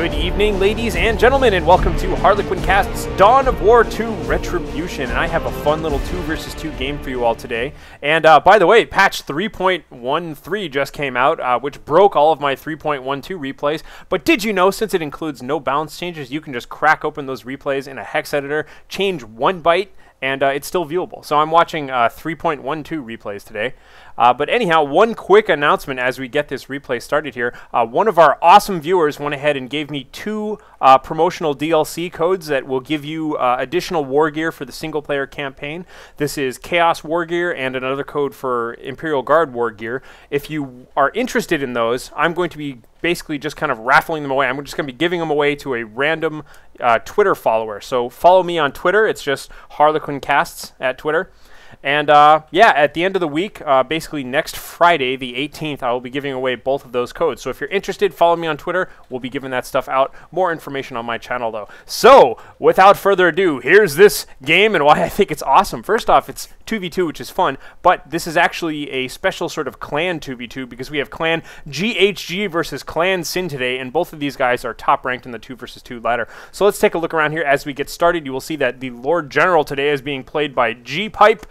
Good evening, ladies and gentlemen, and welcome to HarlequinCasts Dawn of War 2 Retribution. And I have a fun little 2 versus 2 game for you all today. And by the way, patch 3.13 just came out, which broke all of my 3.12 replays. But did you know, since it includes no balance changes, you can just crack open those replays in a hex editor, change 1 byte, and it's still viewable. So I'm watching 3.12 replays today. But anyhow, one quick announcement as we get this replay started here. One of our awesome viewers went ahead and gave me 2 promotional DLC codes that will give you additional war gear for the single player campaign. This is Chaos War Gear and another code for Imperial Guard War Gear. If you are interested in those, I'm going to be basically just kind of raffling them away. I'm just going to be giving them away to a random Twitter follower. So follow me on Twitter. It's just HarlequinCasts at Twitter. And yeah, at the end of the week, basically next Friday, the 18th, I will be giving away both of those codes. So if you're interested, follow me on Twitter. We'll be giving that stuff out. More information on my channel, though. So without further ado, here's this game and why I think it's awesome. First off, it's 2v2, which is fun, but this is actually a special sort of clan 2v2 because we have clan GHG versus clan SIN today, and both of these guys are top ranked in the 2 versus 2 ladder. So let's take a look around here. As we get started, you will see that the Lord General today is being played by G-Pipe.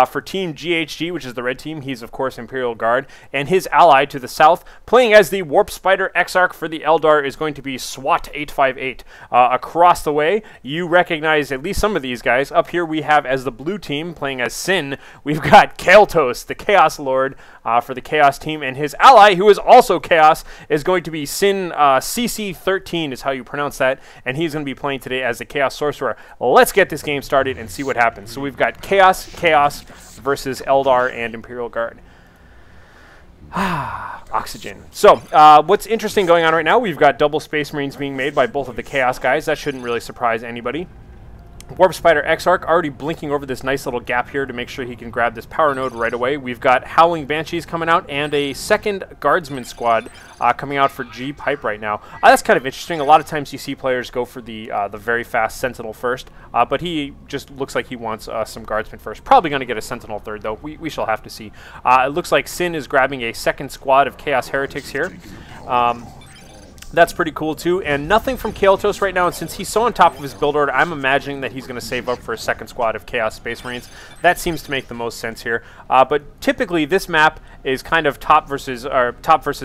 For Team GHG, which is the red team, he's of course Imperial Guard, and his ally to the south, playing as the Warp Spider Exarch for the Eldar, is going to be SWAT 858. Across the way, you recognize at least some of these guys. Up here we have, as the blue team, playing as SIN, we've got Kael'tos, the Chaos Lord, for the Chaos team, and his ally, who is also Chaos, is going to be SIN CC13 is how you pronounce that, and he's going to be playing today as the Chaos Sorcerer. Let's get this game started and see what happens. So we've got Chaos versus Eldar and Imperial Guard. Oxygen. So, what's interesting going on right now, we've got double Space Marines being made by both of the Chaos guys. That shouldn't really surprise anybody. Warp Spider Exarch already blinking over this nice little gap here to make sure he can grab this power node right away. We've got Howling Banshees coming out and a second Guardsman squad coming out for G-Pipe right now. That's kind of interesting. A lot of times you see players go for the very fast Sentinel first, but he just looks like he wants some Guardsmen first. Probably going to get a Sentinel third, though. We shall have to see. It looks like SIN is grabbing a second squad of Chaos Heretics here. That's pretty cool, too. And nothing from Kael'tos right now. And since he's so on top of his build order, I'm imagining that he's going to save up for a second squad of Chaos Space Marines. That seems to make the most sense here. But typically, this map is kind of top versus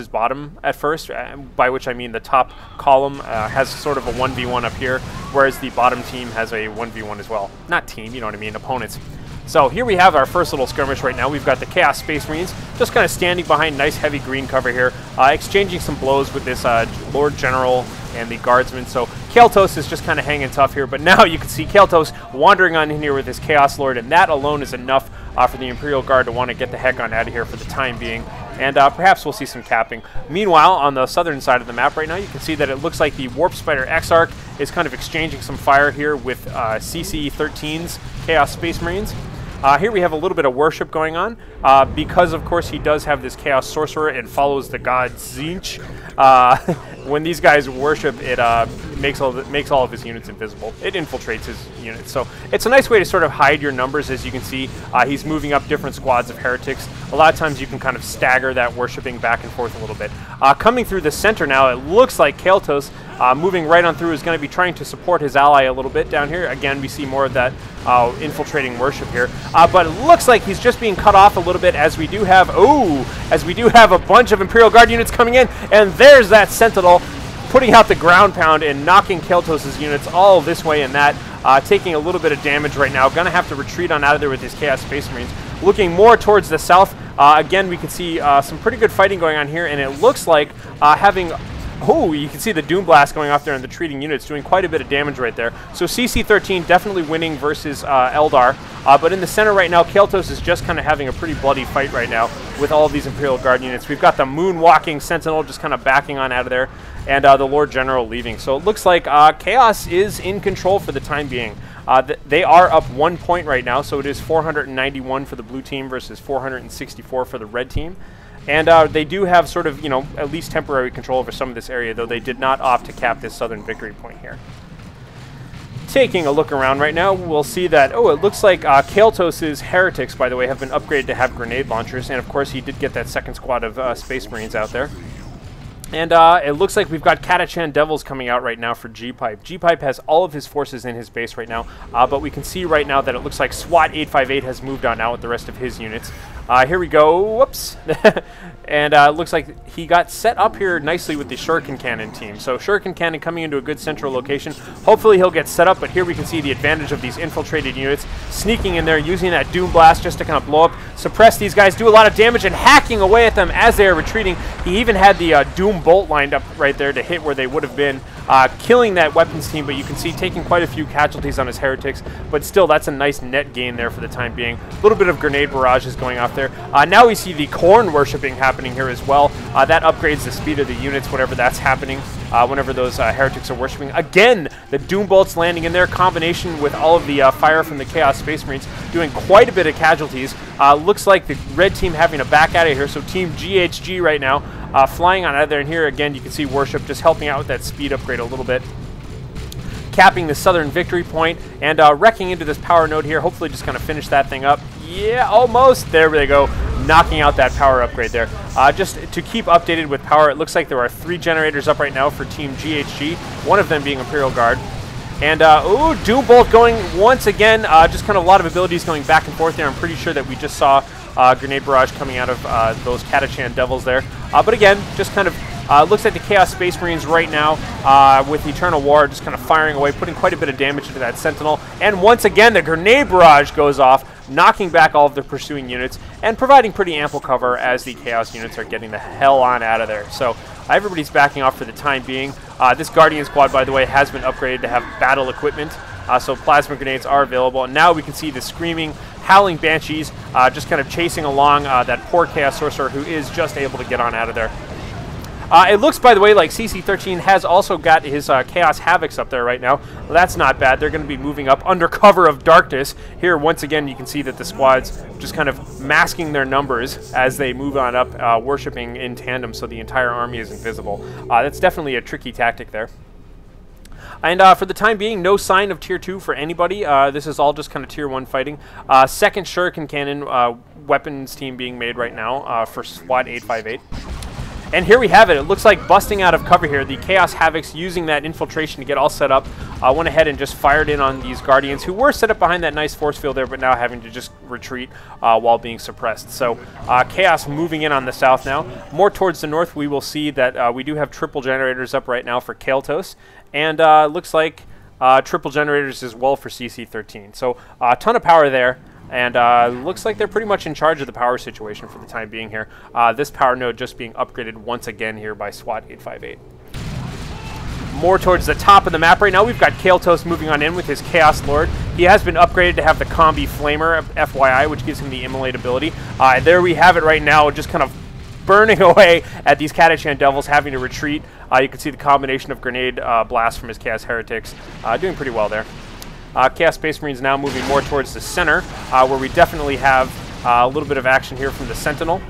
bottom at first, by which I mean the top column has sort of a 1v1 up here, whereas the bottom team has a 1v1 as well. Not team, you know what I mean, opponents. So here we have our first little skirmish right now. We've got the Chaos Space Marines just kind of standing behind nice heavy green cover here, exchanging some blows with this Lord General and the Guardsmen. So Kael'tos is just kind of hanging tough here, but now you can see Kael'tos wandering on in here with his Chaos Lord, and that alone is enough for the Imperial Guard to want to get the heck on out of here for the time being. And perhaps we'll see some capping. Meanwhile, on the southern side of the map right now, you can see that it looks like the Warp Spider Exarch is kind of exchanging some fire here with CC13's Chaos Space Marines. Here we have a little bit of worship going on, because of course he does have this Chaos Sorcerer and follows the god Tzeentch. When these guys worship, it makes all of his units invisible. It infiltrates his units, so it's a nice way to sort of hide your numbers. As you can see, he's moving up different squads of heretics. A lot of times you can kind of stagger that worshiping back and forth a little bit. Coming through the center now, it looks like Kael'tos, moving right on through, is going to be trying to support his ally a little bit down here. Again, we see more of that infiltrating worship here, but it looks like he's just being cut off a little bit as we do have a bunch of Imperial Guard units coming in, and there's that Sentinel putting out the ground pound and knocking Kael'tos' units all this way and that, taking a little bit of damage right now. Gonna have to retreat on out of there with his Chaos Space Marines. Looking more towards the south, again, we can see some pretty good fighting going on here, and it looks like you can see the Doom Blast going off there and the treating units doing quite a bit of damage right there. So CC13 definitely winning versus Eldar. But in the center right now, Kael'tos is just kind of having a pretty bloody fight right now with all of these Imperial Guard units. We've got the Moonwalking Sentinel just kind of backing on out of there, and the Lord General leaving. So it looks like Chaos is in control for the time being. They are up 1 point right now, so it is 491 for the blue team versus 464 for the red team. And they do have sort of, you know, at least temporary control over some of this area, though they did not opt to cap this southern victory point here. Taking a look around right now, we'll see that, it looks like Kael'tos' Heretics, by the way, have been upgraded to have grenade launchers, and of course he did get that second squad of Space Marines out there. And it looks like we've got Catachan Devils coming out right now for G-Pipe. G-Pipe has all of his forces in his base right now, but we can see right now that it looks like SWAT 858 has moved on out with the rest of his units. Here we go. Whoops. And it looks like he got set up here nicely with the Shuriken Cannon team. So Shuriken Cannon coming into a good central location. Hopefully he'll get set up, but here we can see the advantage of these infiltrated units sneaking in there, using that Doom Blast just to kind of blow up, suppress these guys, do a lot of damage, and hacking away at them as they are retreating. He even had the Doom Bolt lined up right there to hit where they would have been, killing that weapons team, but you can see taking quite a few casualties on his heretics, but still that's a nice net gain there for the time being. A little bit of grenade barrages going off there. Now we see the corn worshipping happening here as well. That upgrades the speed of the units whenever that's happening, whenever those heretics are worshipping. Again, the Doom Bolts landing in there, combination with all of the fire from the Chaos Space Marines, doing quite a bit of casualties. Looks like the red team having to back out of here, so Team GHG right now flying on out of there, and here again you can see Worship just helping out with that speed upgrade a little bit, capping the southern victory point, and wrecking into this power node here, hopefully just kind of finish that thing up. Yeah, almost. There they go, knocking out that power upgrade there. Just to keep updated with power, it looks like there are 3 generators up right now for Team GHG, one of them being Imperial Guard. And, ooh, Doom Bolt going once again, just kind of a lot of abilities going back and forth there. I'm pretty sure that we just saw Grenade Barrage coming out of those Catachan Devils there. But again, just kind of looks like the Chaos Space Marines right now with Eternal War just kind of firing away, putting quite a bit of damage into that Sentinel. And once again, the Grenade Barrage goes off, knocking back all of the pursuing units and providing pretty ample cover as the Chaos units are getting the hell on out of there. So everybody's backing off for the time being. This Guardian Squad, by the way, has been upgraded to have battle equipment, so plasma grenades are available. And now we can see the screaming, howling Banshees just kind of chasing along that poor Chaos Sorcerer who is just able to get on out of there. It looks, by the way, like CC-13 has also got his Chaos Havocs up there right now. Well, that's not bad. They're going to be moving up under cover of darkness. Here, once again, you can see that the squads just kind of masking their numbers as they move on up, worshipping in tandem so the entire army is invisible. That's definitely a tricky tactic there. And for the time being, no sign of Tier 2 for anybody. This is all just kind of Tier 1 fighting. Second Shuriken Cannon weapons team being made right now for SWAT 858. And here we have it. It looks like busting out of cover here. The Chaos Havocs, using that infiltration to get all set up, went ahead and just fired in on these Guardians, who were set up behind that nice force field there, but now having to just retreat while being suppressed. So Chaos moving in on the south now. More towards the north, we will see that we do have triple generators up right now for Kael'thas, and looks like triple generators as well for CC-13. So a ton of power there. And looks like they're pretty much in charge of the power situation for the time being here. This power node just being upgraded once again here by SWAT 858. More towards the top of the map right now, we've got Kael'thas moving on in with his Chaos Lord. He has been upgraded to have the Combi Flamer, FYI, which gives him the Immolate ability. There we have it right now, just kind of burning away at these Catachan Devils, having to retreat. You can see the combination of grenade blast from his Chaos Heretics. Doing pretty well there. Chaos Space Marines now moving more towards the center, where we definitely have a little bit of action here from the Sentinel.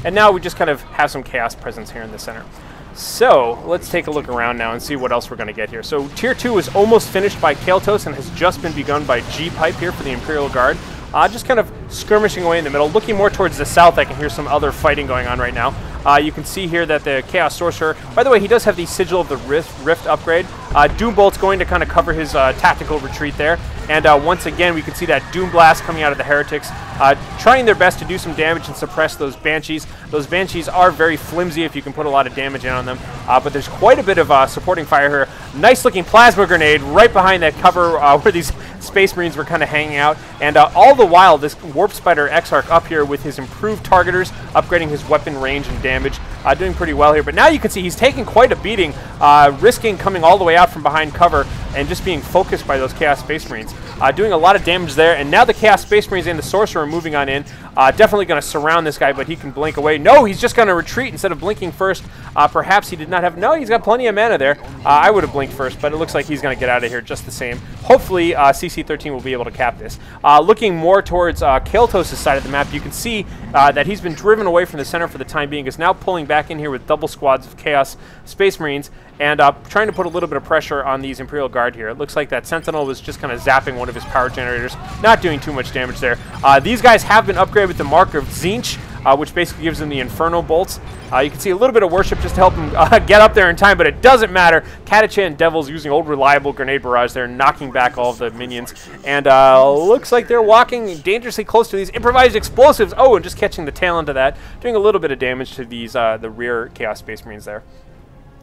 And now we just kind of have some Chaos presence here in the center. So let's take a look around now and see what else we're going to get here. So Tier 2 is almost finished by Kael'thas and has just been begun by G-Pipe here for the Imperial Guard. Just kind of skirmishing away in the middle. Looking more towards the south, I can hear some other fighting going on right now. You can see here that the Chaos Sorcerer, by the way, he does have the Sigil of the Rift upgrade. Doom Bolt's going to kind of cover his tactical retreat there. And once again, we can see that Doom Blast coming out of the Heretics, trying their best to do some damage and suppress those Banshees. Those Banshees are very flimsy if you can put a lot of damage in on them. But there's quite a bit of supporting fire here. Nice looking plasma grenade right behind that cover where these Space Marines were kind of hanging out. And all the while, this Warp Spider Exarch up here with his improved targeters, upgrading his weapon range and damage, doing pretty well here. But now you can see he's taking quite a beating, risking coming all the way out from behind cover and just being focused by those Chaos Space Marines. Doing a lot of damage there, and now the Chaos Space Marines and the Sorcerer are moving on in. Definitely going to surround this guy, but he can blink away. No, he's just going to retreat instead of blinking first. Perhaps he did not have... No, he's got plenty of mana there. I would have blinked first, but it looks like he's going to get out of here just the same. Hopefully, CC-13 will be able to cap this. Looking more towards Kael'thas' side of the map, you can see that he's been driven away from the center for the time being, is now pulling back in here with double squads of Chaos Space Marines, and trying to put a little bit of pressure on these Imperial Guard here. It looks like that Sentinel was just kind of zapping one of his power generators, not doing too much damage there. These guys have been upgraded with the Mark of Tzeentch, which basically gives them the Inferno bolts. You can see a little bit of worship just to help them get up there in time, but it doesn't matter. Catachan Devils using old reliable grenade barrage there, knocking back all of the minions. And looks like they're walking dangerously close to these improvised explosives. Oh, and just catching the tail end of that, doing a little bit of damage to these the rear Chaos Space Marines there.